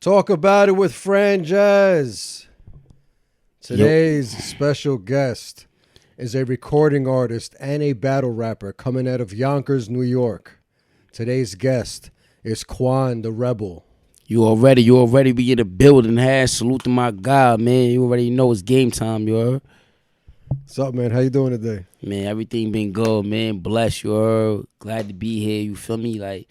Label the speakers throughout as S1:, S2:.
S1: Talk about it with Franjez. Today's special guest is a recording artist and a battle rapper coming out of Yonkers, New York. Today's guest is Quwan Da Rebel.
S2: You already be in the building. Salute to my God, man. You already know it's game time, you heard?
S1: What's up, man? How you doing today?
S2: Man, everything been good, man. Bless you, heard? Glad to be here, you feel me? Like,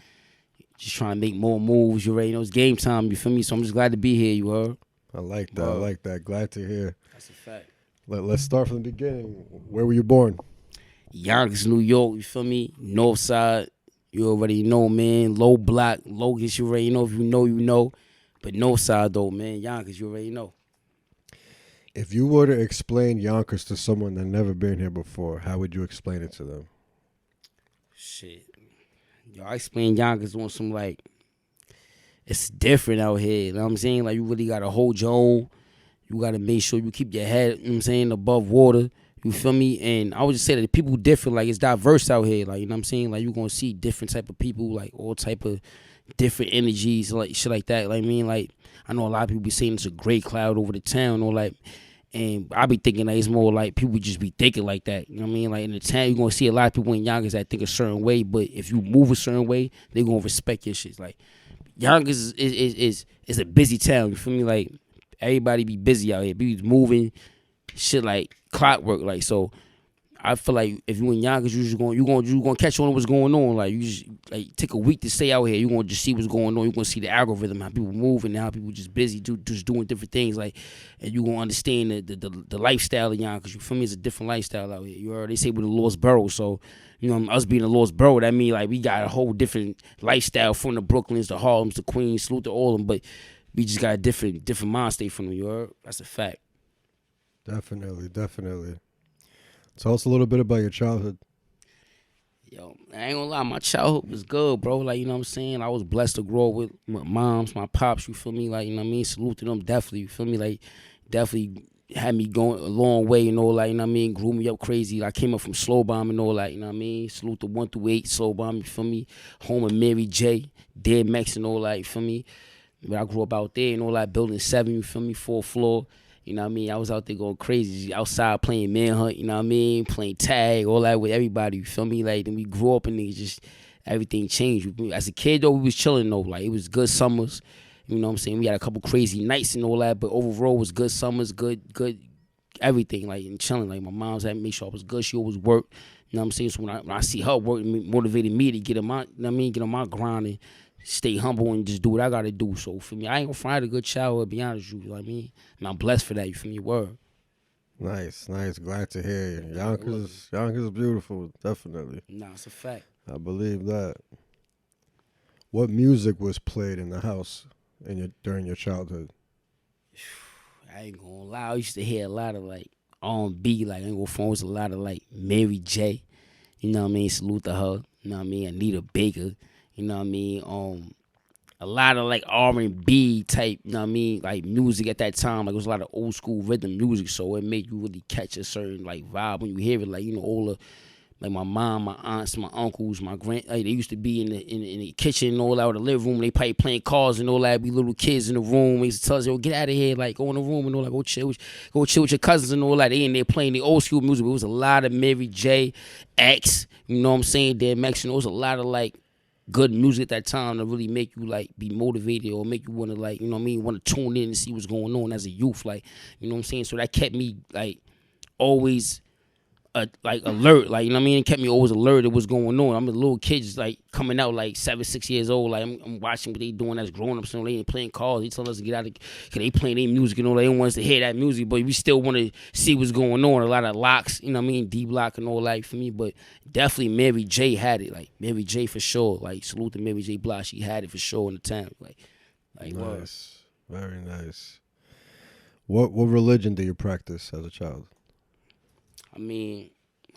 S2: just trying to make more moves. You already know it's game time, you feel me? So I'm just glad to be here, you heard?
S1: I like that. Glad to hear.
S2: That's a fact.
S1: Let's start from the beginning. Where were you born?
S2: Yonkers, New York, you feel me? North side, you already know, man. Low block, Locust, you already know. If you know, you know. But north side, though, man. Yonkers, you already know.
S1: If you were to explain Yonkers to someone that never been here before, how would you explain it to them?
S2: Shit. Yo, I explain Yonkers on some, like, it's different out here. You know what I'm saying? Like, you really got to hold your own. You got to make sure you keep your head, you know what I'm saying, above water. You feel me? And I would just say that the people different. Like, it's diverse out here. Like, you know what I'm saying? Like, you're going to see different type of people, like, all type of different energies, like, shit like that. Like, I mean, like, I know a lot of people be saying it's a gray cloud over the town, or, like, and I be thinking that it's more like people just be thinking like that. You know what I mean? Like, in the town, you're going to see a lot of people in Yonkers that think a certain way, but if you move a certain way, they going to respect your shit. Like, Yonkers is a busy town. You feel me? Like, everybody be busy out here. Be moving, shit like clockwork. Like, so I feel like if you in Yonkers, you gonna catch on what's going on. Like, you just like take a week to stay out here. You gonna just see what's going on. You gonna see the algorithm, how people move, and how people just busy, just doing different things. Like, and you gonna understand the lifestyle of Yonkers. You feel me? It's a different lifestyle out here. You heard they say we're the lost borough, so you know us being the lost borough, that mean like we got a whole different lifestyle from the Brooklyns, the Harlems, the Queens, salute to all of them, but we just got a different mind state from them. You heard? That's a fact.
S1: Definitely. Tell us a little bit about your childhood.
S2: Yo, I ain't gonna lie, my childhood was good, bro. Like, you know what I'm saying? I was blessed to grow up with my moms, my pops, you feel me? Like, you know what I mean? Salute to them, definitely, you feel me? Like, definitely had me going a long way, you know, like, you know what I mean? Grew me up crazy. I came up from Slow Bomb and all that, you know what I mean? Salute to 1 through 8, Slow Bomb, you feel me? Home of Mary J, Dead Max and all that, you feel me? But I grew up out there and all that, building 7, you feel me? 4th floor. You know what I mean? I was out there going crazy, outside playing manhunt, you know what I mean? Playing tag, all that with everybody, you feel me? Like, then we grew up and it just, everything changed. As a kid, though, we was chilling, though. Like, it was good summers, you know what I'm saying? We had a couple crazy nights and all that, but overall, it was good summers, good everything, like, and chilling. Like, my mom's had to make sure I was good. She always worked, you know what I'm saying? So when I see her work, it motivated me to get on my, you know what I mean? Get on my grind and stay humble and just do what I gotta do. So for me, I ain't gonna find a good childhood, be honest with you know what I mean? And I'm blessed for that, you feel me? Word.
S1: Nice. Glad to hear you. Yonkers is beautiful, definitely.
S2: Nah, it's a fact.
S1: I believe that. What music was played in the house during your childhood?
S2: I ain't gonna lie, I used to hear a lot of like R&B, like I ain't gonna phone, was a lot of like Mary J. You know what I mean? Salute to her. You know what I mean? Anita Baker. You know what I mean? A lot of like R&B type, you know what I mean, like music at that time. Like, it was a lot of old school rhythm music, so it made you really catch a certain like vibe when you hear it. Like, you know, all the, like my mom, my aunts, my uncles, my like they used to be in the kitchen and all that, or the living room. They probably playing cards and all that. Be little kids in the room. They used to tell us, yo, get out of here, like go in the room and all that. Go chill with your cousins and all that. They in there playing the old school music. It was a lot of Mary J, X, you know what I'm saying? Dead Max, and it was a lot of like good music at that time to really make you like be motivated or make you want to like, you know what I mean, want to tune in and see what's going on as a youth, like, you know what I'm saying? So that kept me like always like alert, like, you know what I mean? It kept me always alert at what's going on. I'm a little kid just like coming out like 7, 6 years old, like I'm watching what they doing as grown ups, so they ain't playing cards. They telling us to get out of, cause they playing their music and all. They don't want us to hear that music, but we still want to see what's going on. A lot of locks, you know what I mean, D Block and all that for me, but definitely Mary J had it, like Mary J for sure. Like, salute to Mary J Block, she had it for sure in the town. Like
S1: nice, very nice. What religion do you practice as a child?
S2: I mean,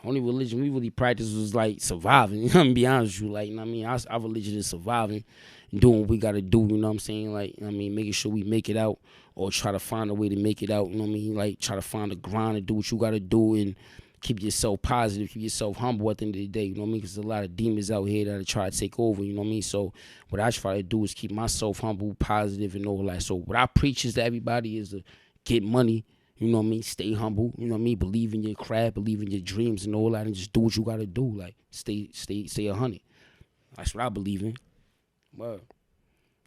S2: only religion we really practiced was like surviving. You know, I'm gonna be honest with you. Like, you know what I mean, our religion is surviving and doing what we gotta do. You know what I'm saying? Like, you know what I mean, making sure we make it out or try to find a way to make it out. You know what I mean? Like, try to find a grind to do what you gotta do and keep yourself positive, keep yourself humble at the end of the day, you know what I mean? Because there's a lot of demons out here that try to take over, you know what I mean? So what I try to do is keep myself humble, positive, and all that. So what I preach is to everybody is to get money, you know what I mean? Stay humble, you know what I mean? Believe in your craft, believe in your dreams and all that, and just do what you got to do. Like, stay 100. That's what I believe in. Word.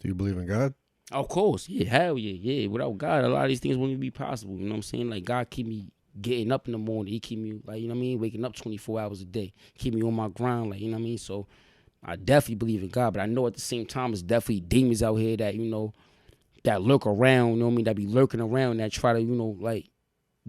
S1: Do you believe in God?
S2: Of course, yeah, hell yeah. Without God, a lot of these things wouldn't be possible, you know what I'm saying? Like, God keep me getting up in the morning. He keep me, like, you know what I mean? Waking up 24 hours a day. Keep me on my grind, like, you know what I mean? So, I definitely believe in God, but I know at the same time, there's definitely demons out here that, you know, that lurk around, you know what I mean? That be lurking around, that try to, you know, like,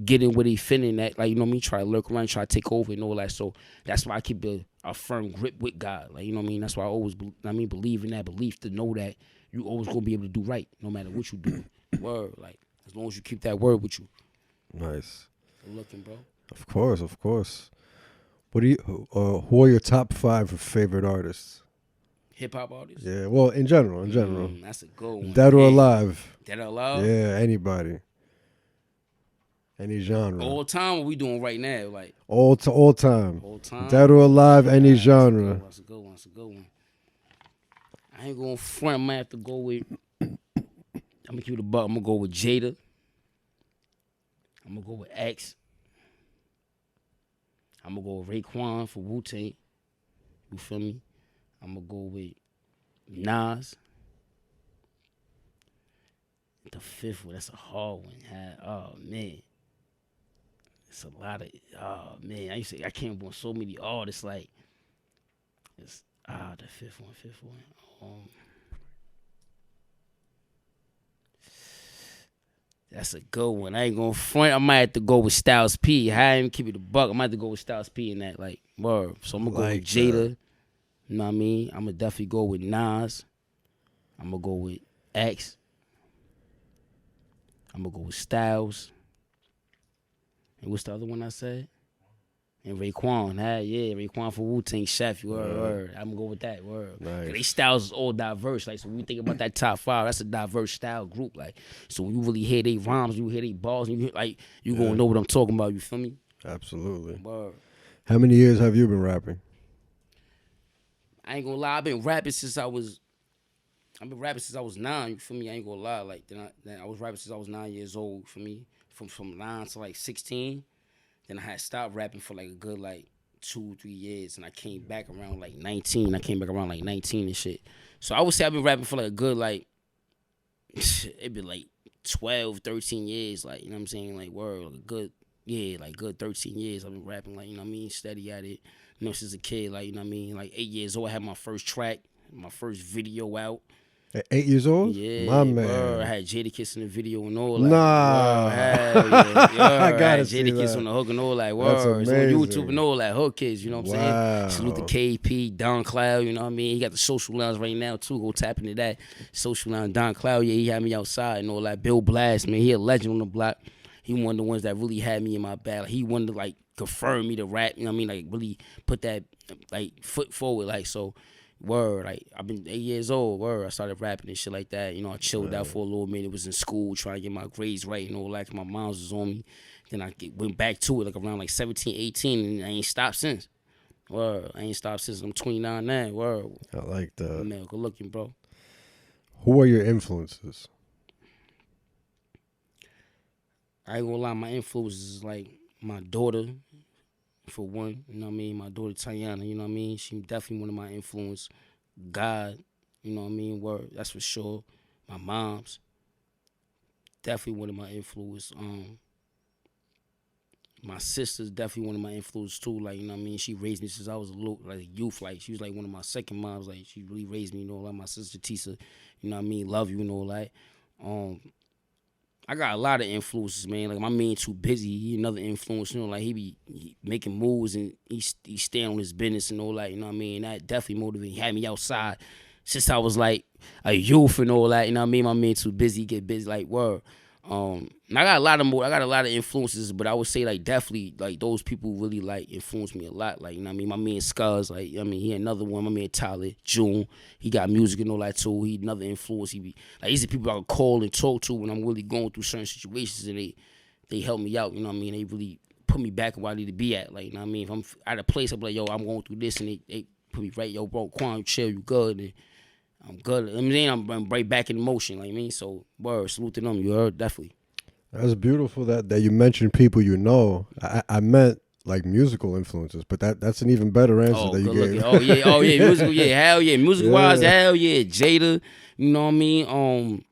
S2: get in where they fit in that, like, you know what I mean? Try to lurk around, try to take over and all that. So, that's why I keep a firm grip with God, like, you know what I mean? That's why I always, believe in that belief to know that you always gonna be able to do right, no matter what you do. Word, like, as long as you keep that word with you.
S1: Nice.
S2: Good looking, bro.
S1: Of course. What do you? Who are your top 5 favorite artists?
S2: Hip hop artists?
S1: Yeah, well, in general.
S2: That's a good one.
S1: Dead or alive?
S2: Dead or alive?
S1: Yeah, anybody. Any genre.
S2: All time, what we doing right now? Like
S1: all time.
S2: All time.
S1: Dead or alive, any genre.
S2: That's a good one. I ain't going front. I might have to go with. I'm gonna keep it a buck. I'm gonna go with Jada. I'm gonna go with X. I'm gonna go with Raekwon for Wu-Tang. You feel me? I'm gonna go with Nas. The 5th one, that's a hard one. Oh man, it's a lot of. Oh man, I can't want so many artists. Like it's the 5th one. That's a good one. I ain't gonna front. I might have to go with Styles P. I ain't keep it a buck. I might have to go with Styles P in that, like, word. So I'm gonna go with Jada. You know what I mean? I'm gonna definitely go with Nas. I'm gonna go with X. I'm gonna go with Styles. And what's the other one I said? And Raekwon. Raekwon for Wu-Tang Chef. Word. I'm gonna go with that. Word.
S1: Nice.
S2: These styles is all diverse. Like, so when you think about that top 5, that's a diverse style group. Like, so when you really hear they rhymes, you hear they balls, and you hear, like, you gonna know what I'm talking about. You feel me?
S1: Absolutely.
S2: Word.
S1: How many years have you been rapping?
S2: I ain't gonna lie. I've been rapping since I was 9. You feel me? I ain't gonna lie. Like, then I was rapping since I was 9 years old. For me, from 9 to like 16. Then I had stopped rapping for like a good like 2-3 years, and I came back around like 19. And shit. So I would say I've been rapping for like a good like it'd be like 12, 13 years. Like, you know what I'm saying? Like, word, like good 13 years I've been rapping. Like, you know what I mean? Steady at it. You know, since a kid. Like, you know what I mean? Like 8 years old, I had my first track, my first video out.
S1: At 8 years old?
S2: Yeah,
S1: my man.
S2: Bro, I had Jadakiss in the video and all that.
S1: Nah.
S2: I
S1: gotta see
S2: Jadakiss
S1: that.
S2: on the hook and all that.
S1: That's
S2: It's on
S1: amazing.
S2: YouTube and all that. Hook kids, you know what I'm saying? Salute to KP, Don Cloud, you know what I mean? He got the Social Lounge right now too. Go tap into that. Social Lounge, Don Cloud, yeah, he had me outside and all that. Bill Blast, man, he a legend on the block. He one of the ones that really had me in my bag. Like, he wanted to like confirm me to rap, you know what I mean? Like, really put that like foot forward, like, so. Word, like, I've been 8 years old. Word, I started rapping and shit like that. You know, I chilled out for a little minute. Was in school trying to get my grades right and all that. 'Cause my mom was on me. Then I went back to it like around like 17, 18, and I ain't stopped since. Word, I ain't stopped since. I'm 29 now. Word.
S1: I like that.
S2: Man, good looking, bro.
S1: Who are your influences?
S2: I ain't gonna lie, my influences is like my daughter. For one, you know what I mean? My daughter Tayana, you know what I mean? She definitely one of my influence. God, you know what I mean? Word, that's for sure. My mom's definitely one of my influence. My sister's definitely one of my influence too. Like, you know what I mean? She raised me since I was a little, like, a youth. Like, she was like one of my second moms. Like, she really raised me, you know, like my sister Tisa, you know what I mean? Love you, you know, like. I got a lot of influences, man. Like, my man Too Busy, he another influence, you know, like, he making moves and he staying on his business and all that, you know what I mean? That definitely motivated. He had me outside since I was like a youth and all that, you know what I mean? My man Too Busy, get busy, like, word. I got a lot of influences, but I would say like definitely like those people really like influenced me a lot. Like, you know what I mean? My man Scuzz, like, I mean, he another one. My man Tyler, June, he got music and all that too. He another influence. He be like, these are people I can call and talk to when I'm really going through certain situations, and they help me out. You know what I mean? They really put me back where I need to be at. Like, you know what I mean? If I'm at a place, I'm like, yo, I'm going through this, and they put me right, yo, bro, Quwan, chill, you good, and I'm good. I mean, I'm right back in motion, like, I mean, so, word, salute to them, you heard, definitely.
S1: That's beautiful that you mentioned people you know. I meant like musical influences, but that's an even better answer that you gave.
S2: Oh yeah, musical, yeah, hell yeah, music wise, hell yeah, Jada, you know what I mean?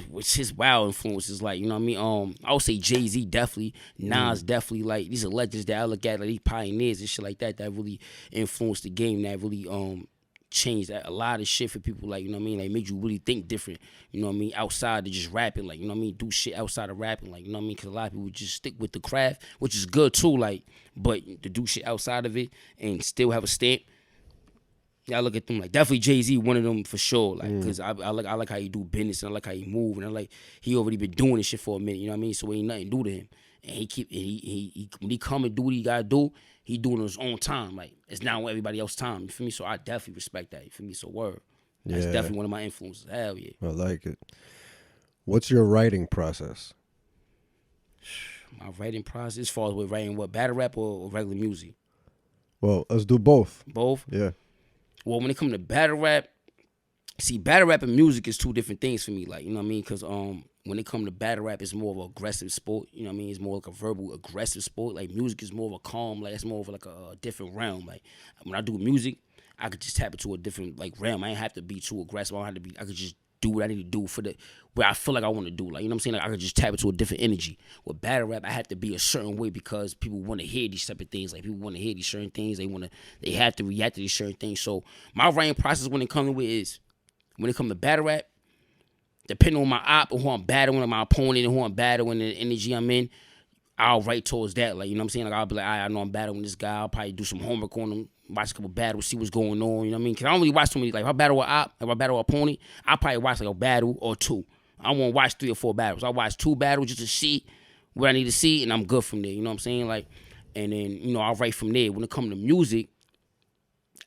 S2: Which his wild influences, like, you know what I mean? I would say Jay-Z definitely, Nas definitely, like, these are legends that I look at, like, these pioneers and shit like that really influenced the game, that really changed that, a lot of shit for people, like, you know what I mean? Like, made you really think different, you know what I mean? Outside of just rapping, like, you know what I mean? Do shit outside of rapping, like, you know what I mean? Because a lot of people just stick with the craft, which is good too, like, but to do shit outside of it and still have a stamp, I look at them like definitely Jay-Z, one of them for sure. Like, cause I like how he do business, and I like how he move, and I like he already been doing this shit for a minute. You know what I mean? So ain't nothing to do to him, and he when he come and do what he gotta do, he doing it on his own time. Like, it's not everybody else's time. You feel me? So I definitely respect that. You feel me? So word. That's definitely one of my influences. Hell yeah.
S1: I like it. What's your writing process?
S2: My writing process, as far as with writing, what, battle rap or regular music?
S1: Well, let's do both.
S2: Both.
S1: Yeah.
S2: Well, when it comes to battle rap, see, battle rap and music is two different things for me. Like, you know what I mean? Because when it comes to battle rap, it's more of an aggressive sport. You know what I mean? It's more like a verbal aggressive sport. Like, music is more of a calm. Like, it's more of like a different realm. Like, when I do music, I could just tap into a different like realm. I ain't have to be too aggressive. I could just do what I need to do for where I feel like I want to do. Like, you know what I'm saying? Like, I could just tap into a different energy. With battle rap, I have to be a certain way because people want to hear these type of things. Like, people want to hear these certain things. They have to react to these certain things. So my writing process when it comes to battle rap, depending on my op or who I'm battling, my opponent and who I'm battling and the energy I'm in, I'll write towards that. Like, you know what I'm saying? Like, I'll be like, I know I'm battling this guy. I'll probably do some homework on him, watch a couple battles, see what's going on. You know what I mean? Because I don't really watch too many. Like, if I battle with op, if I battle with opponent, I'll probably watch like a battle or two. I won't watch 3 or 4 battles. I watch 2 battles just to see what I need to see, and I'm good from there. You know what I'm saying? Like, and then, you know, I'll write from there. When it comes to music,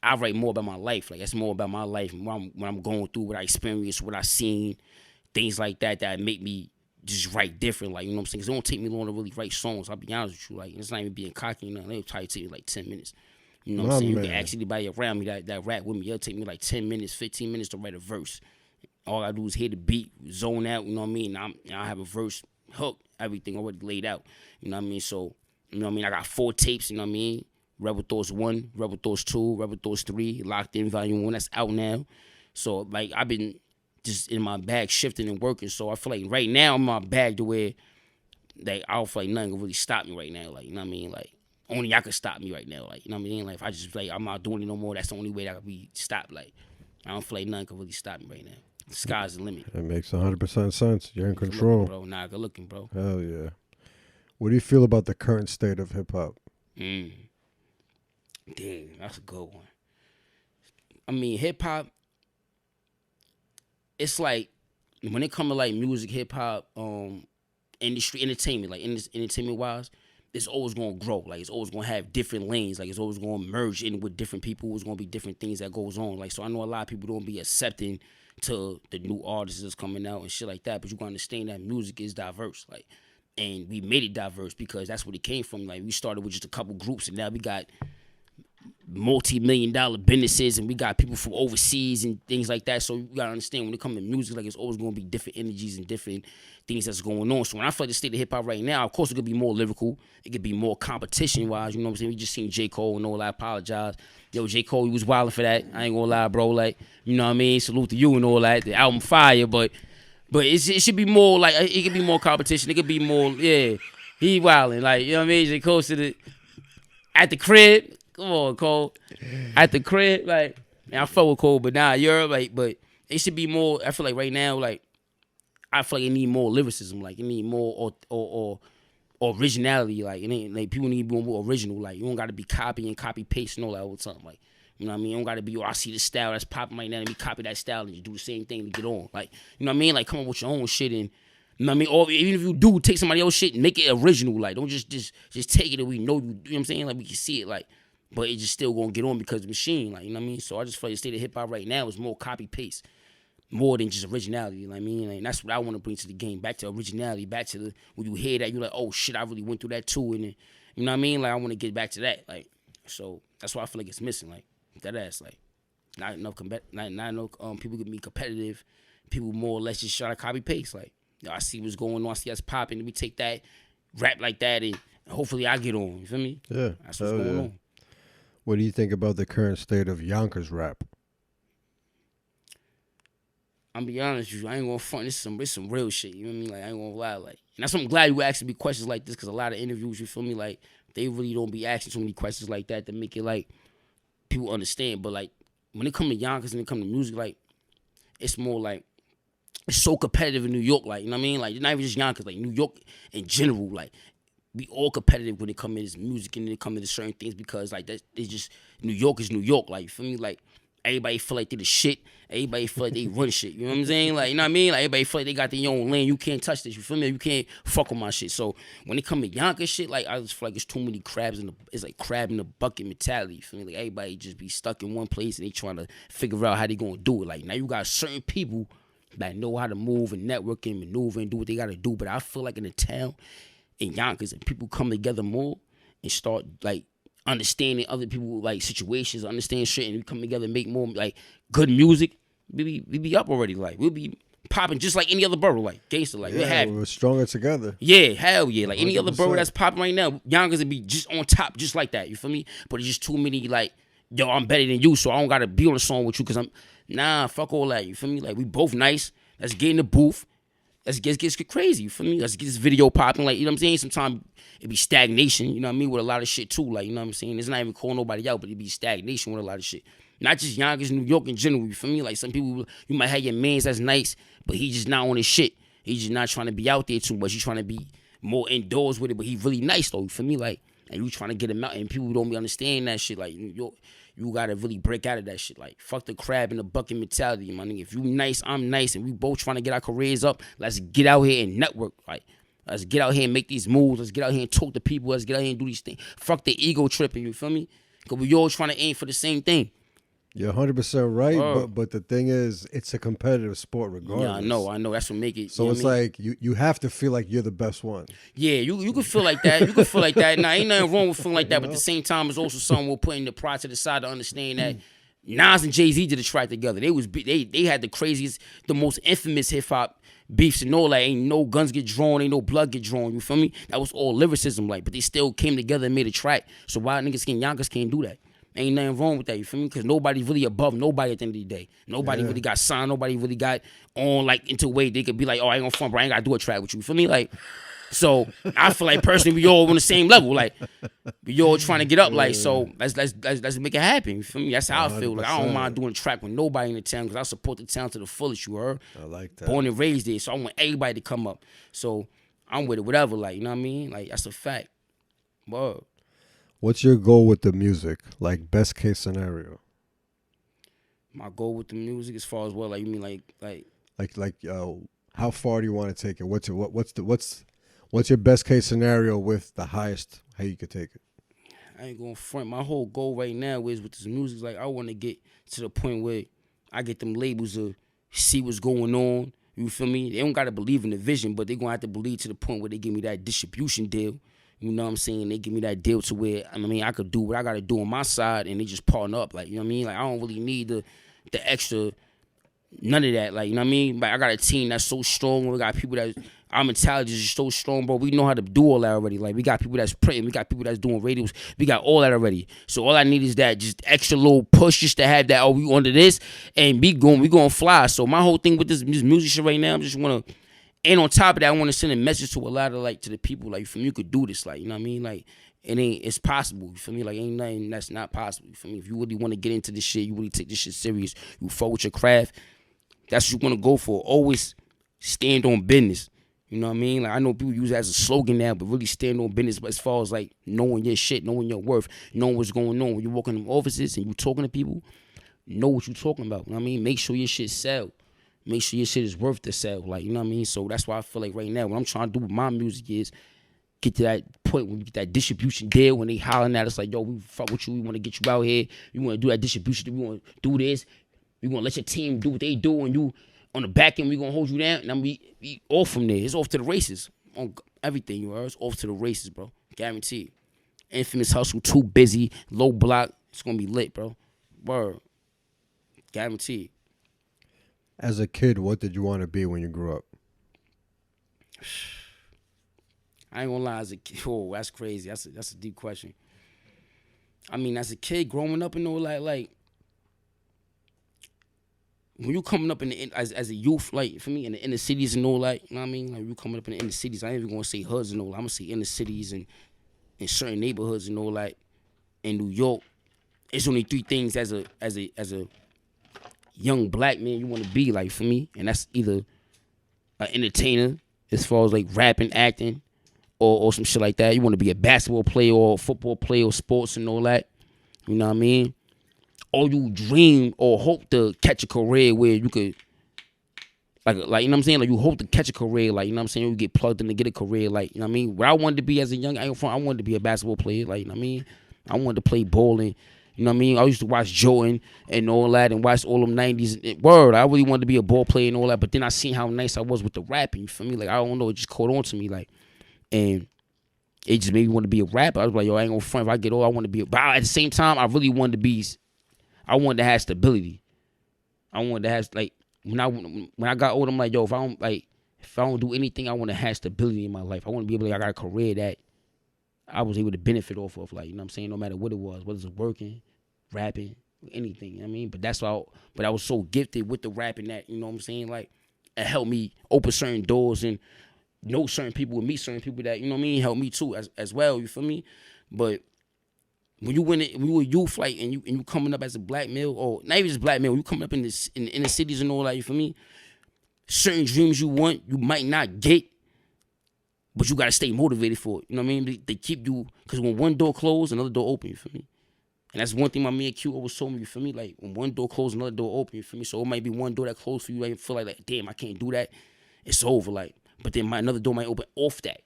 S2: I write more about my life. Like, that's more about my life. When I'm going through, what I experienced, what I seen, things like that make me just write different, like, you know what I'm saying? Because it don't take me long to really write songs. I'll be honest with you, like, it's not even being cocky, you know. It'll probably take me like 10 minutes. You know what I'm saying? You can ask anybody around me that rap with me. It'll take me like 10 minutes, 15 minutes to write a verse. All I do is hear the beat, zone out, you know what I mean? I have a verse, hook, everything already laid out. You know what I mean? So, you know what I mean? I got 4 tapes, you know what I mean? Rebel Thoughts 1, Rebel Thoughts 2, Rebel Thoughts 3, Locked In Volume 1, that's out now. So, like, I've been just in my bag shifting and working. So I feel like right now I'm in my bag to where, like, I don't feel like nothing can really stop me right now. Like, you know what I mean? Like, only y'all can stop me right now. Like, you know what I mean? Like, if I just, like, I'm not doing it no more, that's the only way that I can be stopped. Like, I don't feel like nothing can really stop me right now. The sky's the limit.
S1: That makes 100% sense. You're in control.
S2: Good looking, bro. Good looking, bro.
S1: Hell yeah. What do you feel about the current state of hip-hop?
S2: Damn, that's a good one. I mean, hip-hop, it's like, when it comes to like music, hip-hop, industry, entertainment, like entertainment-wise, it's always going to grow. Like, it's always going to have different lanes. Like, it's always going to merge in with different people. It's going to be different things that goes on. Like, so I know a lot of people don't be accepting to the new artists that's coming out and shit like that, but you got to understand that music is diverse. Like, and we made it diverse because that's what it came from. Like, we started with just a couple groups, and now we got multi-million-dollar businesses, and we got people from overseas and things like that. So you gotta understand, when it comes to music, like, it's always gonna be different energies and different things that's going on. So when I feel like the state of hip-hop right now, of course it could be more lyrical, it could be more competition-wise, you know what I'm saying? We just seen J. Cole, and all I apologize. Yo, J. Cole, he was wilding for that. I ain't gonna lie, bro. Like, you know what I mean? Salute to you and all that. The album fire, but it should be more, like, it could be more competition. It could be more, yeah, he wilding. Like, you know what I mean? J. Cole at the crib. Come on, Cole. At the crib, like, man, I fuck with Cole, but nah, you're like, but it should be more. I feel like right now, like, I feel like it need more lyricism, like, it need more or originality, like, it ain't like people need to be more original, like, you don't got to be copying, copy paste and all that all the time, like, you know what I mean? You don't got to be, I see this style that's popping right now, let me copy that style and just do the same thing to get on, like, you know what I mean? Like, come up with your own shit and. You know what I mean? Or even if you do take somebody else's shit and make it original, like, don't just take it and we know you. You know what I'm saying? Like, we can see it, like. But it just still gonna get on because of the machine, like, you know what I mean? So I just feel like the state of hip hop right now is more copy paste. more than just originality. You know what I mean? Like, that's what I want to bring to the game. Back to originality. Back to when you hear that, you're like, oh shit, I really went through that too. And then, you know what I mean? Like, I want to get back to that. Like, so that's why I feel like it's missing. Like, that ass. Like, not enough people can be competitive. People more or less just try to copy paste. Like, yo, I see what's going on. I see us popping. Let me take that, rap like that, and hopefully I get on. You feel me?
S1: Yeah.
S2: That's what's going on.
S1: What do you think about the current state of Yonkers rap?
S2: I'm be honest with you, I ain't gonna front. This some real shit. You know what I mean? Like, I ain't gonna lie. Like, and that's why I'm glad you asking me questions like this, because a lot of interviews, you feel me? Like, they really don't be asking too many questions like that to make it like people understand. But like, when it come to Yonkers and it come to music, like, it's more like, it's so competitive in New York. Like, you know what I mean? Like, it's not even just Yonkers. Like, New York in general, like, we all competitive when it come to this music and when it come to certain things, because like, that's, it's just, New York is New York. Like, you feel me? Like, everybody feel like they the shit. Everybody feel like they run shit. You know what I'm saying? Like, you know what I mean? Like, everybody feel like they got their own lane. You can't touch this. You feel me? You can't fuck with my shit. So when it come to Yonkers shit, like, I just feel like it's too many crabs in the. It's like crab in the bucket mentality. You feel me? Like, everybody just be stuck in one place and they trying to figure out how they gonna do it. Like, now you got certain people that know how to move and network and maneuver and do what they gotta do. But I feel like in the town, in Yonkers, and people come together more and start like understanding other people like situations, understand shit, and we come together and make more like good music. We be up already. Like, we'll be popping just like any other borough, like gangster. Like,
S1: we're stronger together.
S2: Yeah, hell yeah. Like 100%. Any other borough that's popping right now, Yonkers would be just on top, just like that. You feel me? But it's just too many like, yo, I'm better than you, so I don't gotta be on a song with you because I'm fuck all that. You feel me? Like, we both nice. Let's get in the booth. Let's get crazy. You feel me? Let's get this video popping. Like, you know what I'm saying? Sometimes it be stagnation, you know what I mean, with a lot of shit too. Like, you know what I'm saying? It's not even calling nobody out, but it be stagnation with a lot of shit. Not just Yonkers, New York in general. You feel me? Like, some people, you might have your mans that's nice, but he just not on his shit. He just not trying to be out there too much. He trying to be more indoors with it, but he really nice though. You feel me? Like, and you trying to get him out, and people don't be understanding that shit. Like, you gotta really break out of that shit. Like, fuck the crab in the bucket mentality, my nigga. If you nice, I'm nice, and we both trying to get our careers up, let's get out here and network. Like, let's get out here and make these moves. Let's get out here and talk to people. Let's get out here and do these things. Fuck the ego tripping, you feel me? Because we all trying to aim for the same thing.
S1: You're 100% right, but the thing is, it's a competitive sport regardless.
S2: Yeah, I know. That's what make it.
S1: So it's like, you have to feel like you're the best one.
S2: Yeah, you can feel like that. You can feel like that. Now, ain't nothing wrong with feeling like that, but at the same time, it's also something we're putting the pride to the side to understand that Nas and Jay-Z did a track together. They had the craziest, the most infamous hip-hop beefs and all that. Ain't no guns get drawn, ain't no blood get drawn, you feel me? That was all lyricism, like, but they still came together and made a track. So why Yonkers can't do that? Ain't nothing wrong with that, you feel me? Because nobody's really above nobody at the end of the day. Nobody really got signed. Nobody really got on, like, into a way they could be like, oh, I ain't gonna front, bro. I ain't gotta do a track with you. You feel me? Like, so I feel like personally we all on the same level. Like, we all trying to get up. Like, so let's make it happen. You feel me? That's how I feel. Like, I don't mind doing a track with nobody in the town because I support the town to the fullest, you heard?
S1: I like that.
S2: Born and raised there. So I want everybody to come up. So I'm with it, whatever. Like, you know what I mean? Like, that's a fact. Word.
S1: What's your goal with the music? Like, best case scenario?
S2: My goal with the music, as far as what, like, you mean like
S1: how far do you want to take it? What's your best case scenario with the highest how you could take it?
S2: I ain't gonna front. My whole goal right now is with this music, like, I want to get to the point where I get them labels to see what's going on. You feel me? They don't gotta believe in the vision, but they gonna have to believe to the point where they give me that distribution deal. You know what I'm saying? They give me that deal to where, I mean, I could do what I got to do on my side, and they just partner up. Like, you know what I mean? Like, I don't really need the extra, none of that. Like, you know what I mean? Like, I got a team that's so strong. We got people that, our intelligence is so strong, bro. We know how to do all that already. Like, we got people that's printing. We got people that's doing radios. We got all that already. So all I need is that just extra little push just to have that, oh, we under this, and we going to fly. So my whole thing with this music shit right now, I just want to, and on top of that, I want to send a message to a lot of, like, to the people, like, you feel me? You could do this, like, you know what I mean? Like, it's possible, you feel me? Like, ain't nothing that's not possible, you feel me? If you really want to get into this shit, you really take this shit serious, you fuck with your craft, that's what you want to go for. Always stand on business, you know what I mean? Like, I know people use it as a slogan now, but really stand on business, but as far as, like, knowing your shit, knowing your worth, knowing what's going on, when you walk in them offices and you talking to people, know what you talking about, you know what I mean? Make sure your shit sell. Make sure your shit is worth the sell, like, you know what I mean? So that's why I feel like right now, what I'm trying to do with my music is get to that point when we get that distribution deal, when they hollering at us like, yo, we fuck with you, we want to get you out here, we want to do that distribution, we want to do this, we want to let your team do what they do, and you on the back end, we gonna hold you down, and then we off from there. It's off to the races. On everything, you heard? It's off to the races, bro. Guaranteed. Infamous Hustle, Too Busy, Low Block. It's gonna be lit, bro. Word. Guaranteed.
S1: As a kid, what did you want to be when you grew up?
S2: I ain't gonna lie, as a kid, oh, that's crazy. That's a deep question. I mean, as a kid, growing up and all, like when you coming up as a youth, like for me in the inner cities and all, like, you know what I mean? Like you coming up in the inner cities, I ain't even gonna say hoods and all. I'm gonna say inner cities and in certain neighborhoods and all, like in New York. It's only three things as a young black man you want to be, like, for me, and that's either an entertainer as far as like rapping, acting, or some shit like that. You want to be a basketball player or a football player or sports and all that. You know what I mean? Or you dream or hope to catch a career where you could, like you know what I'm saying? Like you hope to catch a career, like, you know what I'm saying? You get plugged in to get a career, like, you know what I mean? What I wanted to be as a young, I wanted to be a basketball player, like, you know what I mean? I wanted to play ball and, you know what I mean? I used to watch Jordan and all that and watch all them 90s. Word, I really wanted to be a ball player and all that, but then I seen how nice I was with the rapping, you feel me? Like, I don't know, it just caught on to me, like, and it just made me want to be a rapper. I was like, yo, I ain't gonna front. If I get old, I want to be but at the same time, I really wanted to have stability. I wanted to have, like, when I got old, I'm like, yo, if I don't do anything, I want to have stability in my life. I want to be able to, I got a career that I was able to benefit off of, like, you know what I'm saying? No matter what it was, whether it's working, rapping, anything, you know what I mean? But I was so gifted with the rapping that, you know what I'm saying? Like, it helped me open certain doors and know certain people and meet certain people that, you know what I mean, help me too as well, you feel me? But when you were youth, like, and you coming up as a black male, or not even just black male, you coming up in the inner cities and all that, you feel me? Certain dreams you want, you might not get, but you gotta stay motivated for it. You know what I mean? They keep you, because when one door closed, another door open, you feel me? And that's one thing my man Q always told me, you feel me? Like, when one door closed, another door open, you feel me? So it might be one door that closed for you, like, feel like, damn, I can't do that. It's over, like. But then another door might open off that.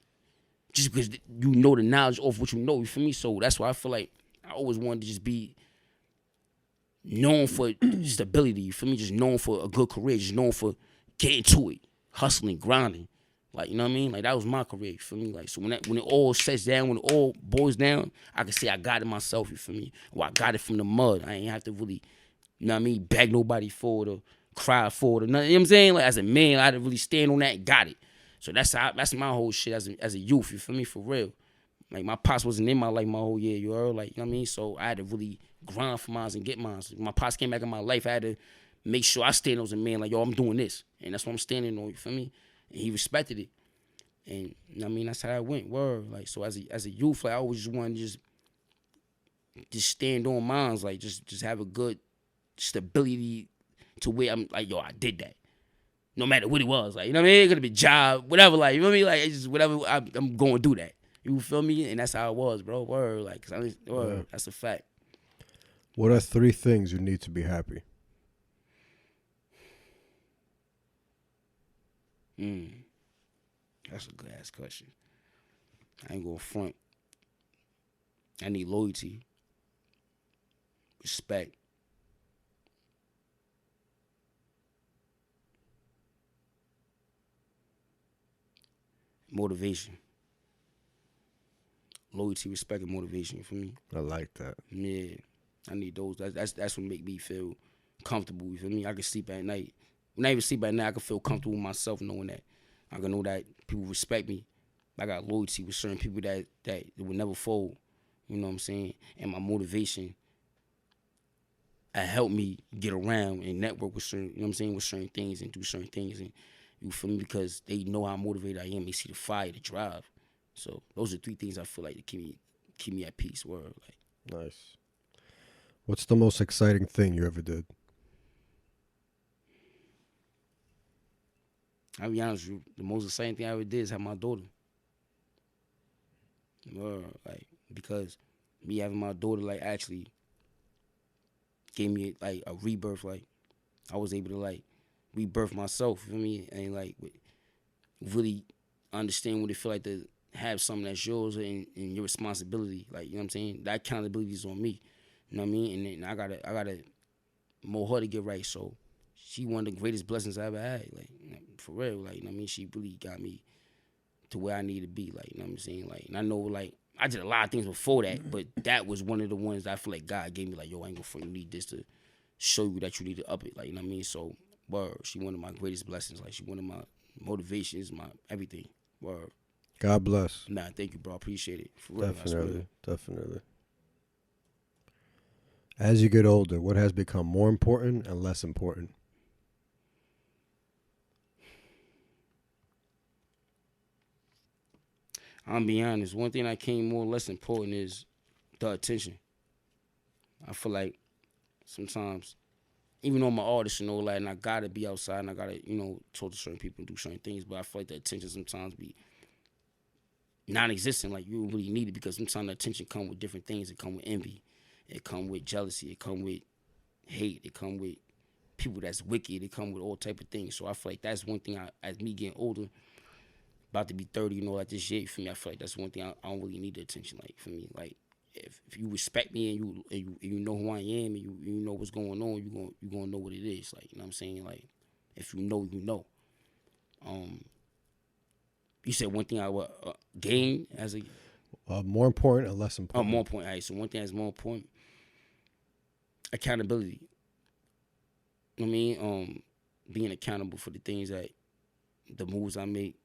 S2: Just because you know the knowledge of what you know, you feel me? So that's why I feel like I always wanted to just be known for stability, you feel me? Just known for a good career, just known for getting to it, hustling, grinding. Like, you know what I mean? Like, that was my career, you feel me? Like, so when it all sets down, when it all boils down, I can say I got it myself, you feel me? Or I got it from the mud. I ain't have to really, you know what I mean, beg nobody for it or cry for it or nothing. You know what I'm saying? Like, as a man, I had to really stand on that and got it. So that's my whole shit as a youth, you feel me? For real. Like, my pops wasn't in my life my whole year, you heard? Like, you know what I mean? So I had to really grind for mine and get mine. So when my pops came back in my life, I had to make sure I stand as a man, like, yo, I'm doing this. And that's what I'm standing on, you feel me? And he respected it. And, you know what I mean? That's how it went, word. Like, so as a youth, like, I always just wanted to just stand on mine, like, just have a good stability to where I'm like, yo, I did that. No matter what it was, like, you know what I mean? It could have been job, whatever, like, you know what I mean? Like, it's just whatever, I'm going to do that. You feel me? And that's how it was, bro. Word, like, word, that's a fact.
S1: What are 3 things you need to be happy?
S2: That's a good ass question. I ain't gonna front. I need loyalty, respect, motivation. Loyalty, respect, and motivation for me.
S1: I like that.
S2: Yeah, I need those. That's what make me feel comfortable. You feel me? I can sleep at night. When I even sleep at night, I can feel comfortable with myself, knowing that I can know that people respect me. I got loyalty with certain people that will never fold. You know what I'm saying? And my motivation help me get around and network with certain, you know what I'm saying, with certain things and do certain things. And you feel me? Because they know how motivated I am. They see the fire, the drive. So those are 3 things I feel like to keep me at peace. Word, like.
S1: Nice. What's the most exciting thing you ever did?
S2: I'll be honest with you, the most exciting thing I ever did is have my daughter. Like, because me having my daughter, like, actually gave me, like, a rebirth. Like, I was able to, like, rebirth myself, you feel me? And, like, really understand what it feel like to have something that's yours and your responsibility. Like, you know what I'm saying? That accountability is on me. You know what I mean? And then I gotta more her to get right. So she one of the greatest blessings I ever had. Like, for real. Like, you know what I mean? She really got me to where I need to be. Like, you know what I'm saying? Like, and I know, like, I did a lot of things before that, but that was one of the ones that I feel like God gave me. Like, yo, I ain't gonna front, you need this to show you that you need to up it. Like, you know what I mean? So, word, she one of my greatest blessings. Like, she one of my motivations, my everything. Word.
S1: God bless.
S2: Nah, thank you, bro. I appreciate it. For real.
S1: Definitely. As you get older, what has become more important and less important?
S2: I'm be honest. One thing that came more or less important is the attention. I feel like sometimes, even though I'm an artist and all that, and I gotta be outside and I gotta, talk to certain people and do certain things, but I feel like the attention sometimes be non-existent. Like, you really need it because sometimes the attention come with different things. It come with envy. It come with jealousy. It come with hate. It come with people that's wicked. It come with all type of things. So I feel like that's one thing. As me getting older, about to be 30, like this year, for me, I feel like that's one thing I don't really need the attention. Like, for me, like, if you respect me and you know who I am and you know what's going on, you gonna know what it is. Like, you know what I'm saying? Like, if you know, you know. You said one thing I would gain as a
S1: more important or less important?
S2: more important. All right, so one thing that's more important, accountability. You know what I mean? Being accountable for the things that, the moves I make.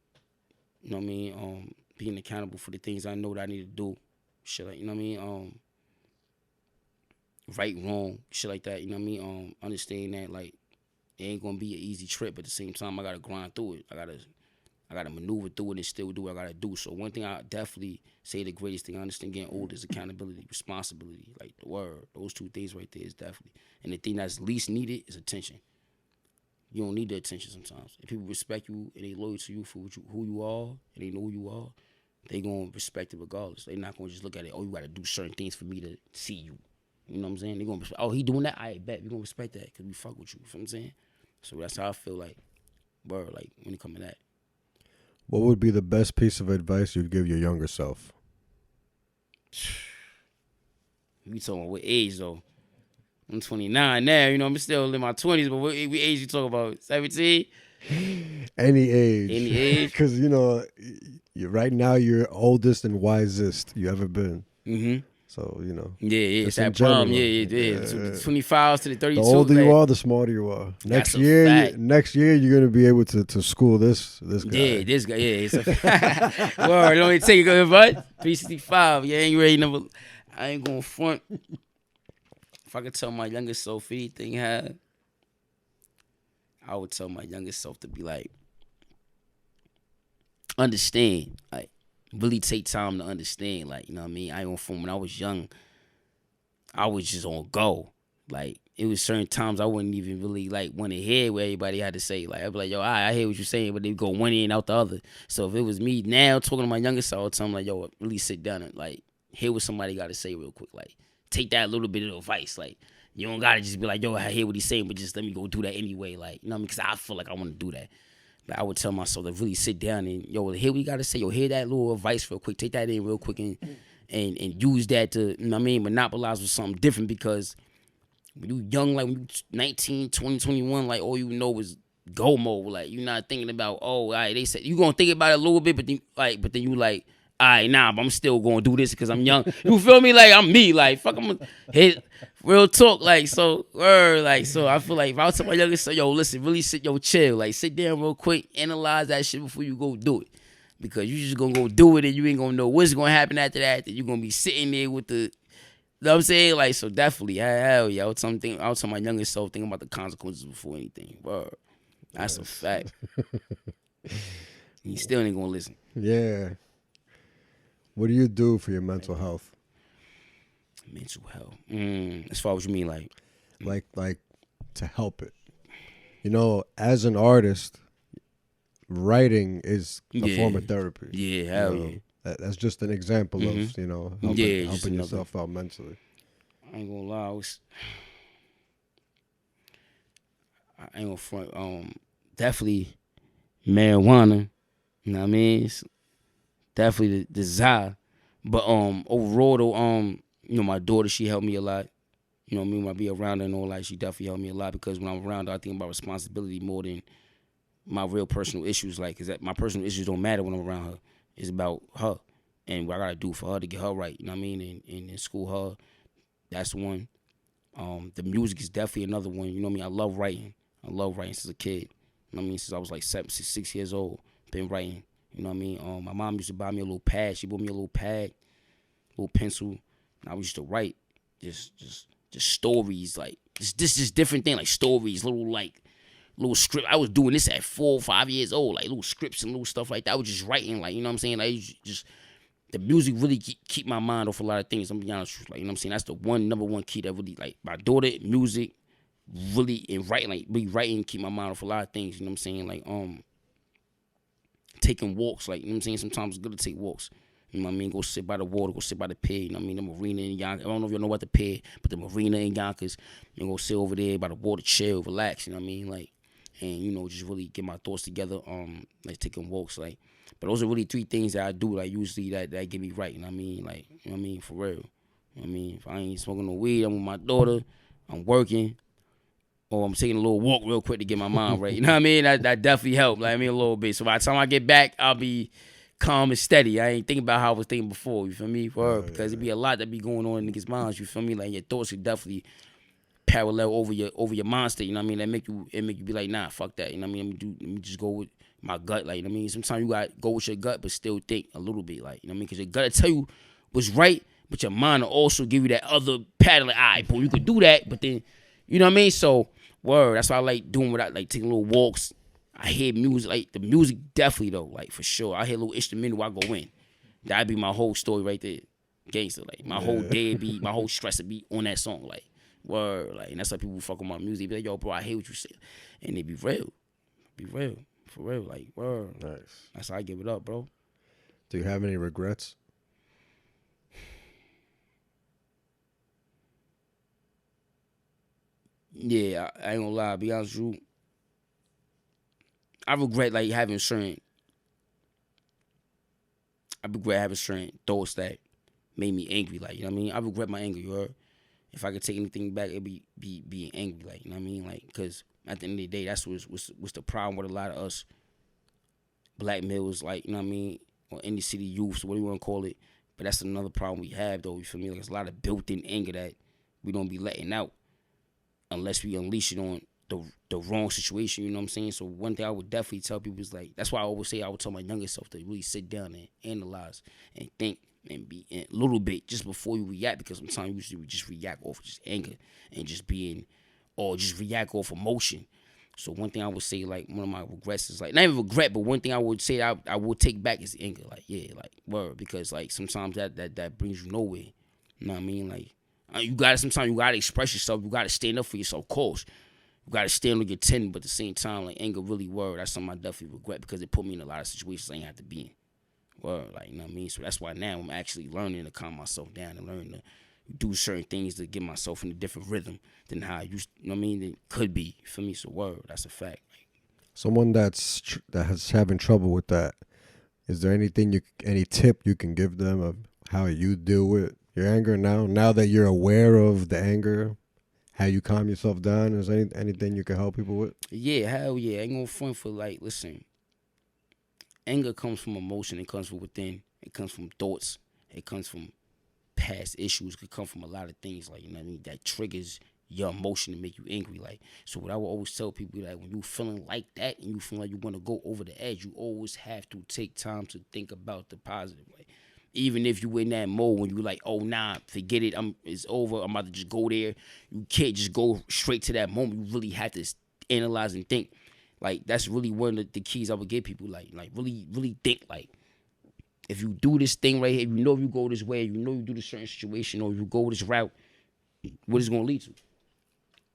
S2: You know what I mean? Being accountable for the things I know that I need to do. Shit like, you know what I mean? Right, wrong, shit like that. You know what I mean? Understand that, like, it ain't gonna be an easy trip, but at the same time, I gotta grind through it. I gotta maneuver through it and still do what I gotta do. So one thing I definitely say the greatest thing I understand getting older is accountability, responsibility, like the word. Those two things right there is definitely. And the thing that's least needed is attention. You don't need the attention sometimes. If people respect you and they loyal to you for who you are and they know who you are, they gonna respect it regardless. They not gonna just look at it, oh, you gotta do certain things for me to see you. You know what I'm saying? They gonna respect, oh, he doing that? I bet we gonna respect that because we fuck with you. You know what I'm saying? So that's how I feel like, bro, like when it come to that.
S1: What would be the best piece of advice you'd give your younger self?
S2: We talking about what age though? I'm 29 now, I'm still in my 20s, but what age you talking about? 17?
S1: Any age.
S2: Any age?
S1: Because, right now you're oldest and wisest you ever been.
S2: Mm-hmm.
S1: So,
S2: Yeah, it's that problem. Yeah. 25 to the 32.
S1: The older you are, the smarter you are. Next year, you're going to be able to school this guy.
S2: Yeah, this guy, yeah. It's a word, don't even take it good, bud. 365, you ain't ready number. I ain't going to front. If I could tell my younger self anything, I would tell my younger self to be like, understand, like, really take time to understand, like, you know what I mean? I ain't gonna front. When I was young, I was just on go. Like, it was certain times I wouldn't even really, like, want to hear what everybody had to say. Like, I'd be like, yo, I hear what you're saying, but they go one in out the other. So if it was me now talking to my younger self, I would tell them, like, yo, really sit down and, like, hear what somebody got to say real quick. Like, take that little bit of advice. Like, you don't got to just be like, yo, I hear what he's saying, but just let me go do that anyway. Like, you know what I mean? Because I feel like I want to do that. But I would tell myself to really sit down and, yo, hear what you got to say. Yo, hear that little advice real quick. Take that in real quick and use that to, you know what I mean, monopolize with something different. Because when you young, like when you 19, 20, 21, like all you know is go mode. Like, you're not thinking about, oh, all right, they said, you going to think about it a little bit, but then you like, all right, nah, but I'm still going to do this because I'm young. You feel me? Like, I'm me. Like, fuck, I'm going to hit real talk. Like, so, so I feel like if I was to my youngest, yo, listen, really chill. Like, sit down real quick, analyze that shit before you go do it. Because you just going to go do it and you ain't going to know what's going to happen after that. Then you're going to be sitting there with the, you know what I'm saying? Like, so definitely, hell yeah. I would tell my youngest self, think about the consequences before anything. Word. That's a fact. He still ain't going to listen.
S1: Yeah. What do you do for your mental health?
S2: Mental health. As far as you mean,
S1: like to help it. As an artist, writing is a form of therapy.
S2: Yeah, hell yeah.
S1: That's just an example of helping yourself out mentally.
S2: I ain't gonna lie, I ain't gonna front. Definitely marijuana. You know what I mean? It's definitely the desire. But overall though, my daughter, she helped me a lot. You You know what I mean? When I be around her and all that, she definitely helped me a lot because when I'm around her, I think about responsibility more than my real personal issues. Like, cause that my personal issues don't matter when I'm around her. It's about her and what I gotta do for her to get her right. You know what I mean? And school her. That's one. The music is definitely another one. You know what I mean? I love writing. I love writing since a kid. You know what I mean? Since I was like 6 years old, been writing. You know what I mean? My mom used to buy me a little pad. She bought me a little pad, little pencil, and I used to write just stories, like just different thing, like stories, little script. I was doing this at 4 or 5 years old, like little scripts and little stuff like that. I was just writing, like, you know what I'm saying? Like, just the music really keep my mind off a lot of things. I'm gonna be honest with you, like, you know what I'm saying? That's the number one key that really, like, my daughter, music, really, and writing, like, really writing, keep my mind off a lot of things. You know what I'm saying? Like, taking walks, like, you know what I'm saying? Sometimes it's good to take walks. You know what I mean? Go sit by the water, go sit by the pier. You know what I mean? The marina in Yonkers. I don't know if y'all know about the pier, but the marina in Yonkers. You know, go sit over there by the water, chill, relax. You know what I mean? Like, and, you know, just really get my thoughts together. Like taking walks, like. But those are really 3 things that I do, like, usually that get me right. You know what I mean? Like, you know what I mean? For real. You know what I mean? If I ain't smoking no weed, I'm with my daughter, I'm working, or I'm taking a little walk real quick to get my mind right. You know what I mean? That definitely helped. Like, I mean, a little bit. So by the time I get back, I'll be calm and steady. I ain't thinking about how I was thinking before. You feel me? Because it be a lot that be going on in niggas' minds. You feel me? Like, your thoughts could definitely parallel over your mind state. You know what I mean? That make you be like, nah, fuck that. You know what I mean? Let me just go with my gut. Like, you know what I mean? Sometimes you got to go with your gut, but still think a little bit. Like, you know what I mean? Because your gut will tell you what's right, but your mind will also give you that other pattern. Like, all right, boy, you could do that, but then, you know what I mean? So, word. That's why I like doing what I like, taking little walks. I hear music, like, the music definitely, though, like, for sure. I hear a little instrumental while I go in. That'd be my whole story right there. Gangster, like, my whole day be, my whole stress would be on that song, like, word. Like, and that's how people fuck with my music. Be like, yo, bro, I hear what you say. And they be real. For real, like, word.
S1: Nice.
S2: That's how I give it up, bro.
S1: Do you have any regrets?
S2: Yeah, I ain't gonna lie, be honest with you. I regret, like, having certain thoughts that made me angry, like, you know what I mean? I regret my anger, you heard? If I could take anything back, it'd be being angry, like, you know what I mean? Like, because at the end of the day, that's what's the problem with a lot of us black males, like, you know what I mean? Or inner city youths, what do you want to call it? But that's another problem we have, though, you feel me? Like, there's a lot of built-in anger that we don't be letting out unless we unleash it on the wrong situation, you know what I'm saying? So one thing I would definitely tell people is, like, that's why I always say I would tell my younger self to really sit down and analyze and think and be a little bit just before you react, because sometimes you usually just react off just anger and just being, or just react off emotion. So one thing I would say, like, one of my regrets is, like, not even regret, but one thing I would say I would take back is anger. Like, yeah, like, word, because, like, sometimes that brings you nowhere. You know what I mean? Like, sometimes you gotta express yourself. You gotta stand up for yourself, of course. You gotta stand on your 10, but at the same time, like, anger really, word, that's something I definitely regret, because it put me in a lot of situations I ain't have to be in. Word, like, you know what I mean? So that's why now I'm actually learning to calm myself down and learn to do certain things to get myself in a different rhythm than how I used, you know what I mean? It could be, for me. So word, that's a fact.
S1: Someone that's having trouble with that, is there any tip you can give them of how you deal with your anger now that you're aware of the anger, how you calm yourself down? Is there anything you can help people with?
S2: Yeah, hell yeah. I ain't gonna front for, like, listen, anger comes from emotion. It comes from within. It comes from thoughts. It comes from past issues. It could come from a lot of things, like, you know what I mean, that triggers your emotion to make you angry. Like, so what I will always tell people, that when you feeling like that and you feel like you want to go over the edge, you always have to take time to think about the positive. Like, even if you in that mode when you like, oh nah, forget it, it's over, I'm about to just go there. You can't just go straight to that moment. You really have to analyze and think. Like, that's really one of the keys I would give people. Like really, really think. Like, if you do this thing right here, if you go this way, you do this certain situation, or you go this route, what is it gonna lead to?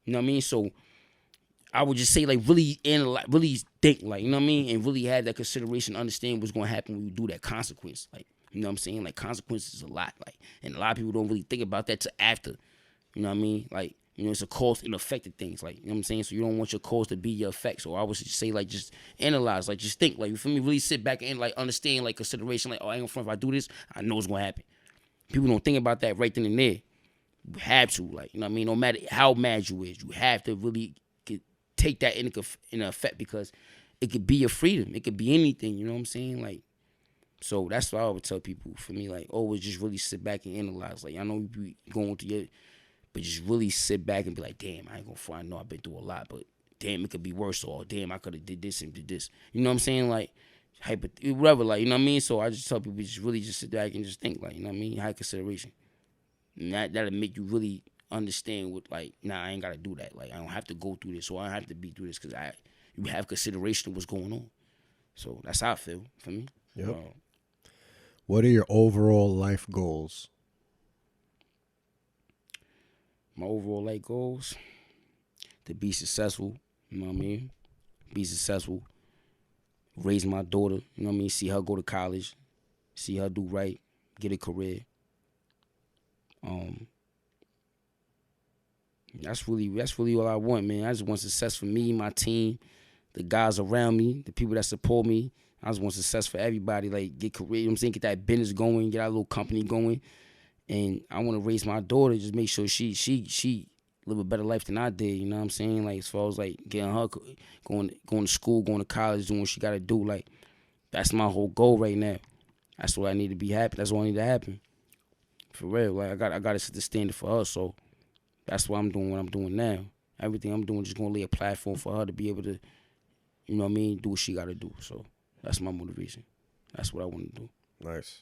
S2: You know what I mean? So I would just say, like, really analyze, really think, like, you know what I mean, and really have that consideration, understand what's gonna happen when you do that consequence. Like, you know what I'm saying? Like, consequences is a lot. Like, and a lot of people don't really think about that till after. You know what I mean? Like, you know, it's a cause and effect of things. Like, you know what I'm saying? So you don't want your cause to be your effect. So I would just say, like, just analyze, like, just think. Like, you feel me? Really sit back and, like, understand, like, consideration. Like, oh, I ain't gonna front, if I do this, I know it's gonna happen. People don't think about that right then and there. You have to, like, you know what I mean? No matter how mad you is, you have to really take that in effect because it could be your freedom. It could be anything, you know what I'm saying? Like, so that's what I would tell people. For me, like, always just really sit back and analyze. Like, I know you be going through your, but just really sit back and be like, damn, I ain't gonna front. I know I've been through a lot, but damn, it could be worse. Or damn, I could have did this and did this. You know what I'm saying? Like, whatever, like, you know what I mean? So I just tell people just really just sit back and just think, like, you know what I mean? High consideration. And that'll make you really understand what, like, nah, I ain't gotta do that. Like, I don't have to go through this, or I don't have to be through this because you have consideration of what's going on. So that's how I feel for me.
S1: Yep. What are your overall life goals?
S2: My overall life goals, to be successful, you know what I mean? Be successful. Raise my daughter, you know what I mean? See her go to college. See her do right. Get a career. That's really all I want, man. I just want success for me, my team, the guys around me, the people that support me. I just want success for everybody, like get career, you know what I'm saying? Get that business going, get our little company going. And I want to raise my daughter, just make sure she live a better life than I did, you know what I'm saying? Like, as far as like getting her going to school, going to college, doing what she got to do, like that's my whole goal right now. That's what I need to be happy. That's what I need to happen. For real, like I got to set the standard for her, so that's why I'm doing what I'm doing now. Everything I'm doing just gonna lay a platform for her to be able to, you know what I mean, do what she got to do. So that's my motivation. That's what I want to do.
S1: Nice.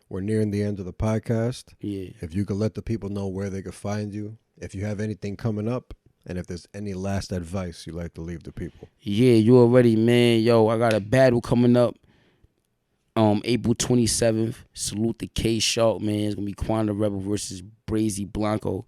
S1: We're nearing the end of the podcast.
S2: Yeah.
S1: If you could let the people know where they could find you, if you have anything coming up, and if there's any last advice you'd like to leave the people.
S2: Yeah, you already, man. Yo, I got a battle coming up. April 27th. Salute the K Shark, man. It's gonna be Quwan Da Rebel versus Brazy Blanco.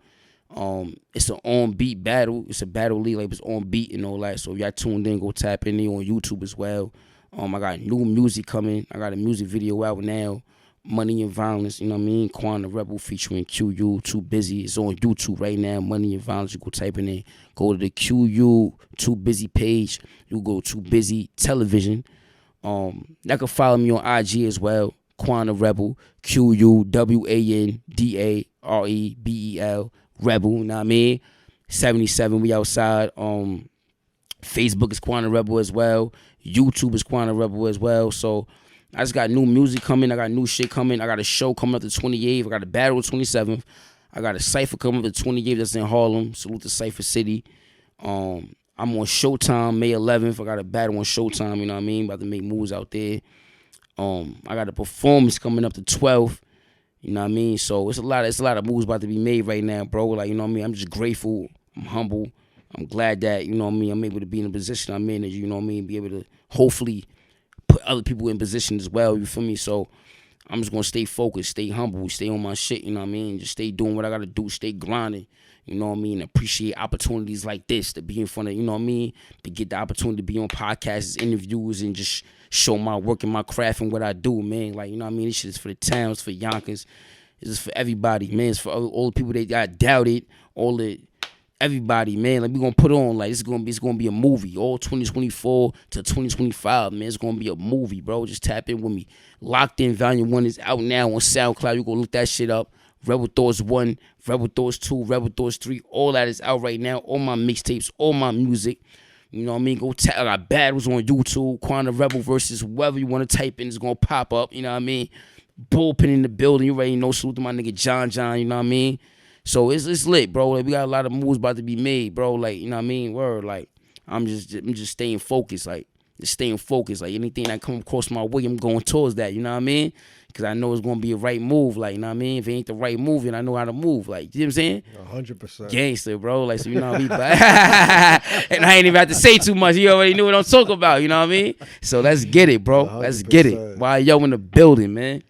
S2: It's an on beat battle. It's a battle league, like it's on beat and all that. So if y'all tuned in, go tap in there on YouTube as well. I got new music coming. I got a music video out now. Money and Violence, you know what I mean? Quwan Da Rebel featuring QU, Too Busy. It's on YouTube right now. Money and Violence. You go type in there. Go to the QU Too Busy page. You go Too Busy Television. Y'all can follow me on IG as well. Quwan Da Rebel. QUWANDAREBEL. Rebel, you know what I mean? 77, we outside. Facebook is Quwan Da Rebel as well. YouTube is Quwan Da Rebel as well. So I just got new music coming. I got new shit coming. I got a show coming up the 28th. I got a battle the 27th. I got a cypher coming up the 28th. That's in Harlem. Salute to Cypher City. I'm on Showtime May 11th. I got a battle on Showtime. You know what I mean? About to make moves out there. I got a performance coming up the 12th. You know what I mean? So it's a lot of moves about to be made right now, bro. Like, you know what I mean? I'm just grateful. I'm humble. I'm glad that, you know what I mean, I'm able to be in a position I'm in, you know what I mean, be able to hopefully put other people in position as well, you feel me? So I'm just going to stay focused, stay humble, stay on my shit, you know what I mean? Just stay doing what I got to do, stay grinding, you know what I mean? Appreciate opportunities like this to be in front of, you know what I mean? To get the opportunity to be on podcasts, interviews, and just show my work and my craft and what I do, man. Like, you know what I mean? This shit is for the towns, for Yonkers. This is for everybody, man. It's for all the people that got doubted, everybody, man. Like, we gonna put on, like, it's gonna be a movie. All 2024 to 2025, man. It's gonna be a movie, bro. Just tap in with me. Locked In Volume 1 is out now on SoundCloud. You go look that shit up. Rebel Thoughts 1, Rebel Thoughts 2, Rebel Thoughts 3. All that is out right now. All my mixtapes, all my music. You know what I mean? Go tap. I got battles on YouTube. Quwan Da Rebel versus whoever you want to type in is gonna pop up. You know what I mean? Bullpen in the building. You already know. Salute to my nigga John. You know what I mean? So it's lit, bro. Like, we got a lot of moves about to be made, bro. Like, you know what I mean? Word. Like, I'm just staying focused. Like, just staying focused. Like, anything that come across my way, I'm going towards that. You know what I mean? Because I know it's going to be a right move. Like, you know what I mean? If it ain't the right move, then I know how to move. Like, you know what I'm saying?
S1: 100%.
S2: Gangster, bro. Like, so you know what I mean? And I ain't even have to say too much. You already knew what I'm talking about. You know what I mean? So let's get it, bro.
S1: 100%.
S2: Let's get it. Why yo in the building, man?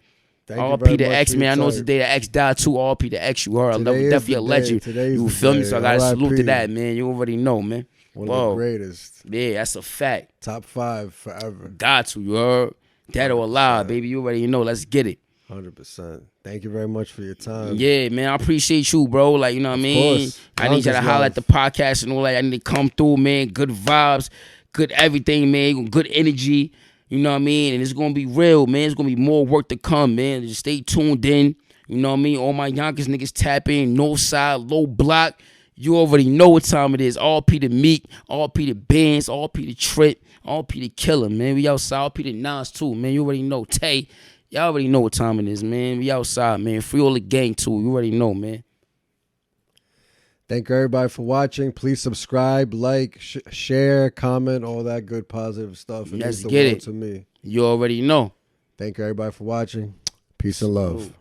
S2: RP to X, man. I know it's the day that X died too. RP to X, you heard. I love it. Definitely a legend. You feel me? So I gotta salute to that, man. You already know, man.
S1: One of the greatest.
S2: Yeah, that's a fact.
S1: Top 5 forever.
S2: Got to, you heard. Dead or alive, baby. You already know. Let's get it.
S1: 100%. Thank you very much for your time.
S2: Yeah, man. I appreciate you, bro. Like, you know what I mean?
S1: Course.
S2: I need you to holler at the podcast and all that. I need to come through, man. Good vibes, good everything, man. Good energy. You know what I mean? And it's going to be real, man. It's going to be more work to come, man. Just stay tuned in. You know what I mean? All my Yonkers niggas tap in, north side, low block. You already know what time it is. All P the Meek, all P the Benz, all P the Trip, all P the Killer, man. We outside, all P the Nas too, man. You already know. Tay, y'all already know what time it is, man. We outside, man. Free all the gang too. You already know, man.
S1: Thank you everybody for watching. Please subscribe, like, share, comment, all that good positive stuff.
S2: Let's get it.
S1: To me.
S2: You already know.
S1: Thank you everybody for watching. Peace and love.